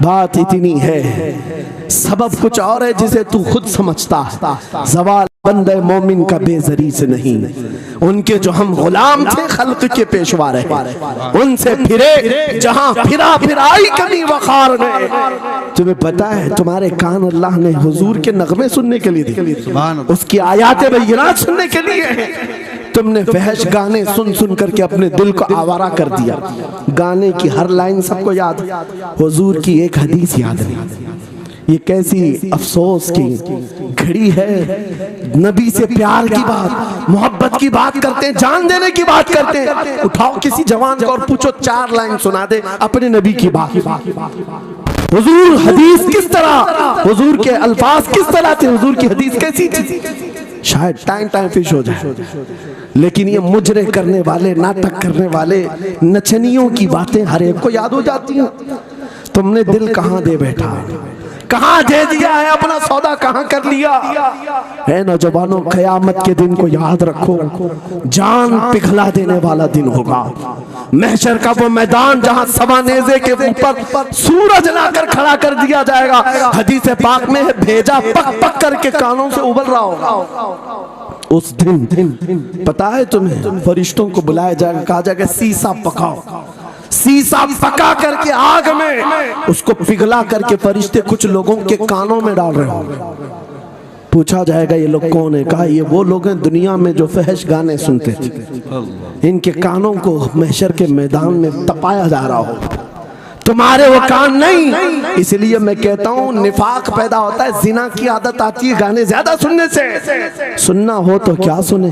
बात इतनी है, सबब कुछ और है जिसे तू खुद समझता है। सवाल बंदे मोमिन का बेजरी से नहीं, उनके जो हम गुलाम थे खल्क के पेशवा रहे, उनसे फिरे जहां फिरा फिराई कभी वखार ने। तुम्हें पता है, तुम्हारे कान अल्लाह ने हुजूर के नगमे सुनने के लिए दिए, उसकी आयात बय्यिनात सुनने के लिए। तुमने फहश गाने सुन सुन करके अपने दिल को आवारा कर दिया। गाने की हर लाइन सबको याद, हुजूर की एक हदीस याद नहीं। ये कैसी अफसोस की घड़ी है। नबी से प्यार की बात, मोहब्बत की बात करते हैं, जान देने की बात करते हैं। उठाओ किसी जवान को और पूछो 4 लाइन सुना दे अपने नबी की बात। हुजूर हदीस किस तरह, हुजूर के अल्फाज किस तरह थे, हुजूर की हदीस कैसी थी, शायद टाइम फिश हो जाए। लेकिन ये मुजरे करने वाले, नाटक करने वाले, नचनियों की बातें हर एक को याद हो जाती हैं। तुमने दिल कहां दे बैठा, कहां दे दिया है, अपना सौदा कहां कर लिया है। नौजवानों, क़यामत के दिन को याद रखो, जान पिघला देने वाला दिन होगा। महशर का वो मैदान जहां सवा नेज़े के ऊपर सूरज लाकर खड़ा कर दिया जाएगा। हदीस पाक में है, भेजा पक पक करके कानों से उबल रहा होगा। उस दिन पता है तुम्हें, फरिश्तों को बुलाया जाएगा, कहा जाएगा शीशा पकाओ। शीशा पका करके आग में उसको पिघला करके फरिश्ते कुछ लोगों के कानों में डाल रहे हो। पूछा जाएगा ये लोग कौन है, कहा ये वो लोग हैं दुनिया में जो फहश गाने सुनते थे, इनके कानों को महशर के मैदान में तपाया जा रहा हो, तुम्हारे वो कान नहीं। इसलिए मैं कहता हूँ निफाक पैदा होता है, जिना की आदत आती है गाने ज्यादा सुनने से। सुनना हो तो क्या सुने,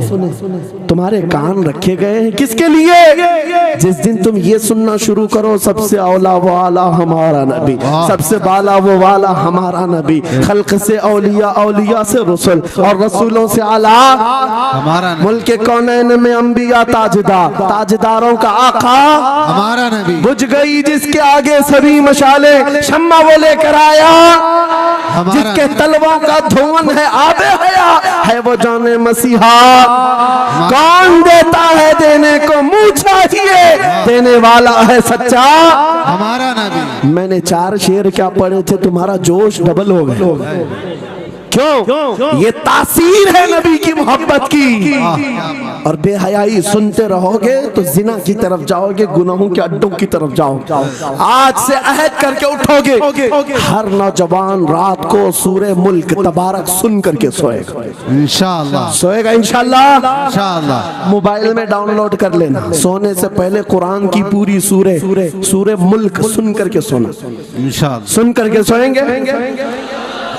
तुम्हारे कान रखे गए हैं किसके लिए? जिस दिन तुम ये सुनना शुरू करो, सबसे औला वाला हमारा नबी, सबसे बाला वो वाला हमारा नबी, खल्क से औलिया, औलिया से रसूल और रसूलों से आला हमारा नबी, मुल्क कौनैन में अंबिया ताजदार, ताजदारों का आका हमारा नबी, बुझ गई जिसके आगे सभी मशाले, शम्मा वो लेकर आया जिसके तलवों का धुआं है आबे हया, है वो जाने मसीहा। कौन देता है देने को मुंह चाहिए, देने वाला है सच्चा हमारा नबी। मैंने 4 शेर क्या पढ़े थे, तुम्हारा जोश डबल हो गया। क्यों? ये तासीर है नबी की मोहब्बत की। और बेहयाई सुनते रहोगे तो जिना की तरफ जाओगे, गुनाहों के अड्डों की तरफ जाओगे। आज से अहद करके उठोगे, हर नौजवान रात को सूरे मुल्क तबारक सुन करके सोएगा, इंशाअल्लाह सोएगा इंशाअल्लाह। इंशाअल्लाह मोबाइल में डाउनलोड कर लेना, सोने से पहले कुरान की पूरी सूरे मुल्क सुन करके सोना, इंशाअल्लाह सुन करके सोएंगे।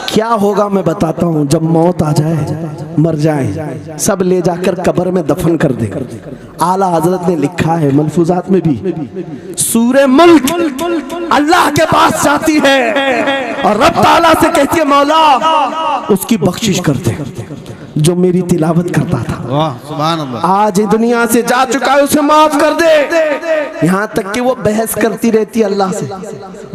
क्या होगा मैं बताता हूँ, जब मौत आ जाए, मर जाए, सब ले जाकर कब्र में दफन कर दे। आला हजरत ने लिखा है मलफूजात में भी, सूरे मुल्क अल्लाह के पास जाती है और रब ताला से कहती है मौला उसकी बख्शिश कर दे जो मेरी तिलावत करता था। वाह सुभान अल्लाह। आज दुनिया से जा चुका है, उसे माफ कर दे। यहाँ तक कि वो बहस करती रहती है अल्लाह से,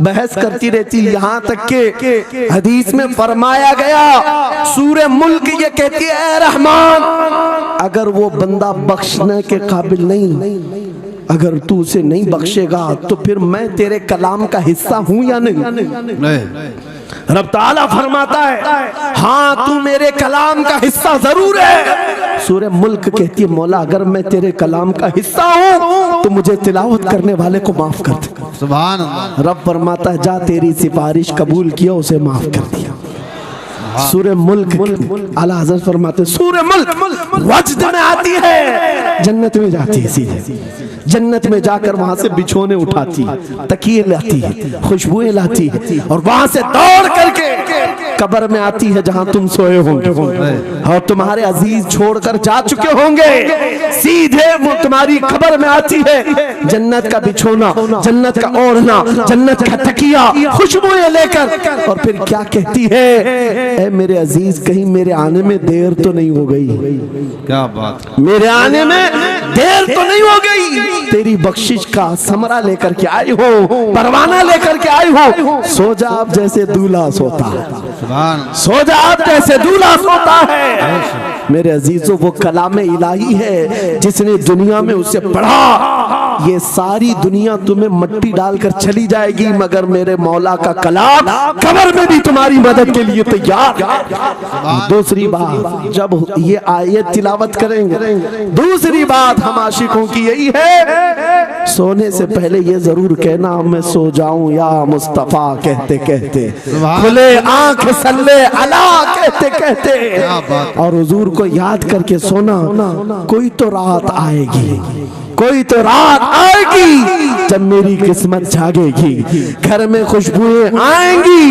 बहस करती रहती। यहाँ तक के हदीस में फरमाया गया, सूरे मुल्क ये कहती है ए रहमान, अगर वो बंदा बख्शने के काबिल नहीं, अगर तू उसे नहीं बख्शेगा तो फिर मैं तेरे कलाम का हिस्सा हूं या नहीं? रब ताला फरमाता है हाँ तू मेरे कलाम का हिस्सा जरूर है। सूरह मुल्क कहती है मौला अगर मैं तेरे कलाम का हिस्सा हूँ तो मुझे तिलावत करने वाले को माफ कर दे। सुभान अल्लाह। रब फरमाता है जा तेरी सिफारिश कबूल किया, उसे माफ कर दिया। सूरह मुल्क आला हज़रत फरमाते सूरह मुल्क वज्द में आती है, जन्नत में जाती है, सीधे जन्नत में जाकर वहां से बिछोने उठाती, तकिए लाती है, खुशबुएं लाती है और वहां से दौड़ करके कब्र में आती है जहां तुम सोए होंगे और तुम्हारे अजीज छोड़कर जा चुके होंगे। सीधे वो तुम्हारी कब्र में आती है, जन्नत का बिछोना, जन्नत का ओढ़ना, जन्नत का तकिया, खुशबुएं लेकर, और फिर क्या कहती है, ऐ मेरे अजीज कहीं मेरे आने में देर तो नहीं हो गई? क्या बात, मेरे आने में देर तो नहीं हो गई? तेरी बख्शिश का समरा लेकर के आई हो, परवाना लेकर के आई हो। सो जा आप जैसे दूल्हा सोता है, सो जा आप जैसे दूल्हा सोता है। मेरे अजीजों वो कलाम इलाही है जिसने दुनिया में उसे पढ़ा। ये सारी दुनिया तुम्हें मट्टी डालकर चली जाएगी मगर मेरे मौला का कलाम कब्र में भी तुम्हारी मदद के लिए तैयार। दूसरी बात जब ये आयत तिलावत करेंगे, दूसरी बात हम आशिकों की यही है, सोने से पहले ये जरूर कहना मैं सो जाऊं या मुस्तफा कहते कहते, खुले आंख सल्ले अला कहते कहते, और हुजूर को याद करके सोना। कोई तो रात आएगी, कोई तो रात आएगी जब मेरी किस्मत जागेगी, घर में खुशबुएं आएंगी,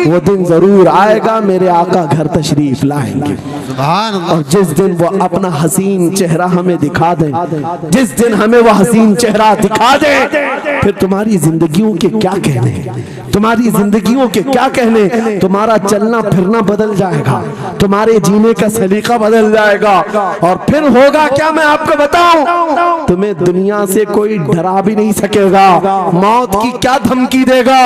वो दिन जरूर आएगा मेरे आका घर तशरीफ लाएंगे। सुभान अल्लाह। और जिस दिन वो अपना हसीन चेहरा हमें दिखा दे, जिस दिन हमें वो हसीन चेहरा दिखा दे, फिर तुम्हारी जिंदगियों के क्या कहने, तुम्हारी जिंदगियों के क्या कहने। तुम्हारा चलना फिरना बदल जाएगा, तुम्हारे जीने का सलीका बदल जाएगा। और फिर होगा क्या मैं आपको बताऊं, तुम्हें दुनिया से कोई डरा भी नहीं सकेगा। मौत की क्या धमकी देगा।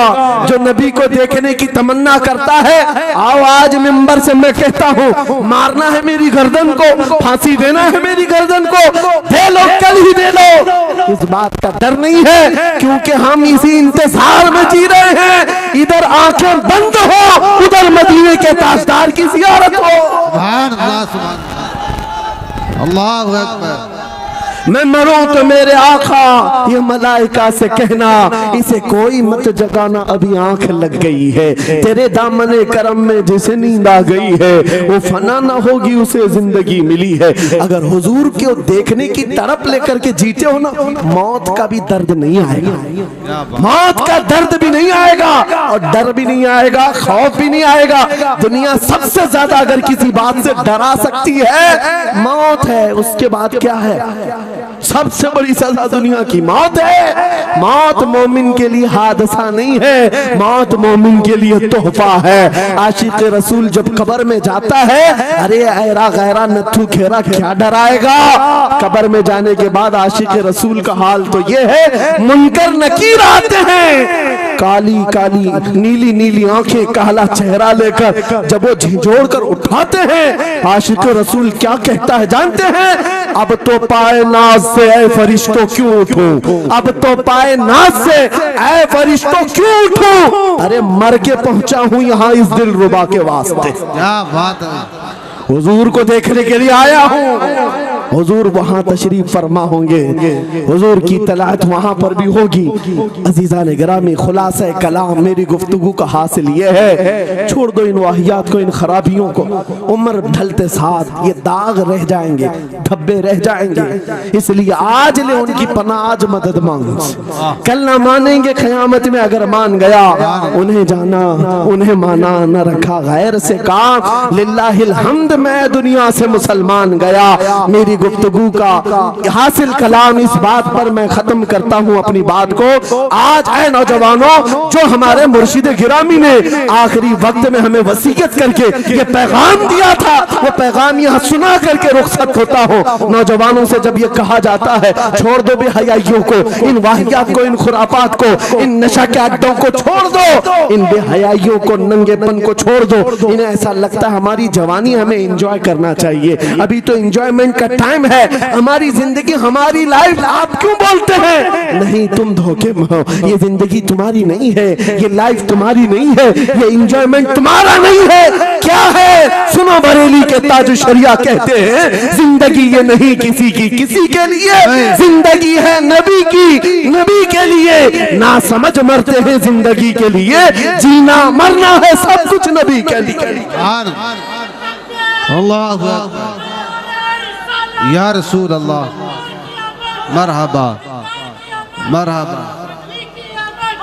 जो नबी को देखने की तमन्ना करता है, आओ आज मिंबर से मैं कहता हूँ, मारना है मेरी गर्दन को, फांसी देना है मेरी गर्दन को, दे लो, कल ही दे लो। इस बात का डर नहीं है, क्योंकि हम इसी इंतजार में जी रहे हैं। इधर आंखें बंद हो, उधर मदीने के ताजदार की ज़ियारत हो। सुभान अल्लाह, सुभान अल्लाह, अल्लाहु अकबर। मैं मरूं तो मेरे आका ये मलाइका से कहना, इसे कोई मत जगाना, अभी आंख लग गई है। तेरे दामने करम में जिसे नींद आ गई है, वो फना ना होगी, उसे जिंदगी मिली है। अगर हुजूर को देखने की तड़प लेकर के जीते हो ना, मौत का भी दर्द नहीं आएगा, मौत का दर्द भी नहीं आएगा, और डर भी नहीं आएगा, खौफ भी नहीं आएगा। दुनिया सबसे ज्यादा अगर किसी बात से डरा सकती है, मौत है। उसके बाद क्या है? सबसे बड़ी सजा दुनिया की मौत है। मौत मोमिन के लिए हादसा नहीं है, मौत मोमिन के लिए तोहफा है। आशिक रसूल जब कब्र में जाता है, अरे ऐरा गैरा नथु खेरा क्या डराएगा। कब्र में जाने के बाद आशिक रसूल का हाल तो ये है, मुनकर नकीर आते हैं, काली काली नीली नीली आंखें, काला चेहरा लेकर जब वो झिझोड़ कर उठाते हैं, आशिक रसूल क्या कहता है जानते हैं? अब तो पाए नाज से ऐ फरिश्तों क्यों उठूं, अब तो पाए नाज से ऐ फरिश्तों क्यों उठूं। अरे मर के पहुंचा हूं यहाँ इस दिल रुबा के वास्ते। क्या बात है। हुजूर को देखने के लिए आया हूँ। हुजूर वहां तशरीफ फरमा होंगे, हुजूर की तलात वहां पर भी होगी। अजीजा ने गिरामी, खुलासा कलाम मेरी गुफ्तगू का हासिल ये है, छोड़ दो इन वाहियात को, इन खराबियों को। उम्र ढलते साथ ये दाग रह जाएंगे, धब्बे रह जाएंगे, इसलिए आज ले उनकी पनाह, आज मदद मांगो। कल ना मानेंगे, क़यामत में अगर मान गया, उन्हें जाना उन्हें माना, न रखा गैर से काम। लिल्लाहिल हम्द, मैं दुनिया से मुसलमान गया। मेरी गुफ्तगू का हासिल कलाम इस बात पर मैं खत्म करता हूँ अपनी बात को। आज ऐ नौजवानों, जो हमारे मुर्शिद गिरामी ने आखिरी वक्त में हमें वसीयत करके ये पैगाम दिया था, वो पैगाम यहाँ सुना करके रुखसत होता हो। नौजवानों से जब ये कहा जाता है, छोड़ दो बेहयाइयों को, इन वाहियात को, इन खुराफात को, इन नशा के अड्डों को छोड़ दो, इन बेहयाइयों को, नंगेपन को छोड़ दो। इन्हें ऐसा लगता है हमारी जवानी हमें एंजॉय करना चाहिए, अभी तो एंजॉयमेंट का टाइम है, हमारी जिंदगी, हमारी लाइफ। आप क्यों बोलते हैं? नहीं, तुम धोखे में हो, ये जिंदगी तुम्हारी नहीं है, ये लाइफ तुम्हारी नहीं है, ये एंजॉयमेंट तुम्हारा नहीं है। क्या है? सुनो, बरेली के ताज शरिया कहते हैं, जिंदगी ये नहीं किसी की किसी के लिए, जिंदगी है नबी की नबी के लिए। ना समझ मरते हैं जिंदगी के लिए, जीना मरना है सब कुछ नबी के लिए। अल्लाहु अकबर, या रसूल अल्लाह, मरहबा मरहबा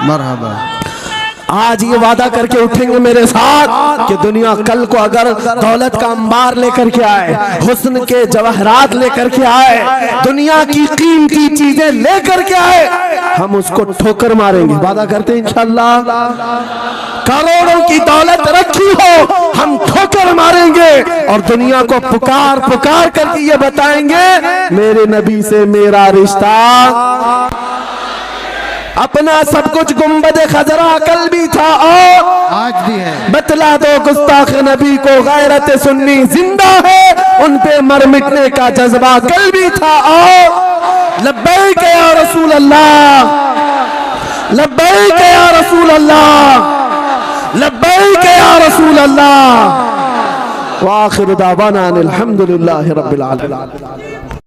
मरहबा। आज ये वादा करके उठेंगे मेरे साथ कि दुनिया कल को अगर दौलत का अंबार लेकर के आए, हुस्न के जवाहरात लेकर के आए, दुनिया की कीमती चीजें लेकर के आए, हम उसको ठोकर मारेंगे। वादा करते हैं इंशाअल्लाह। करोड़ों की दौलत रखी हो, हम ठोकर मारेंगे और दुनिया को पुकार पुकार करके ये बताएंगे, मेरे नबी से मेरा रिश्ता। अपना सब कुछ गुंबद खजरा कल भी था और आज भी है। बतला दो गुस्ताख नबी को, गैरत सुन्नी जिंदा है, उन पे मर मिटने का जज्बा कल भी था और लब्बैक या रसूल अल्लाह, लब्बैक या रसूल अल्लाह, लब्बैक या रसूल अल्लाह। व आखिर दावाना अनिल हम्दुलिल्लाहि रब्बिल आलमीन।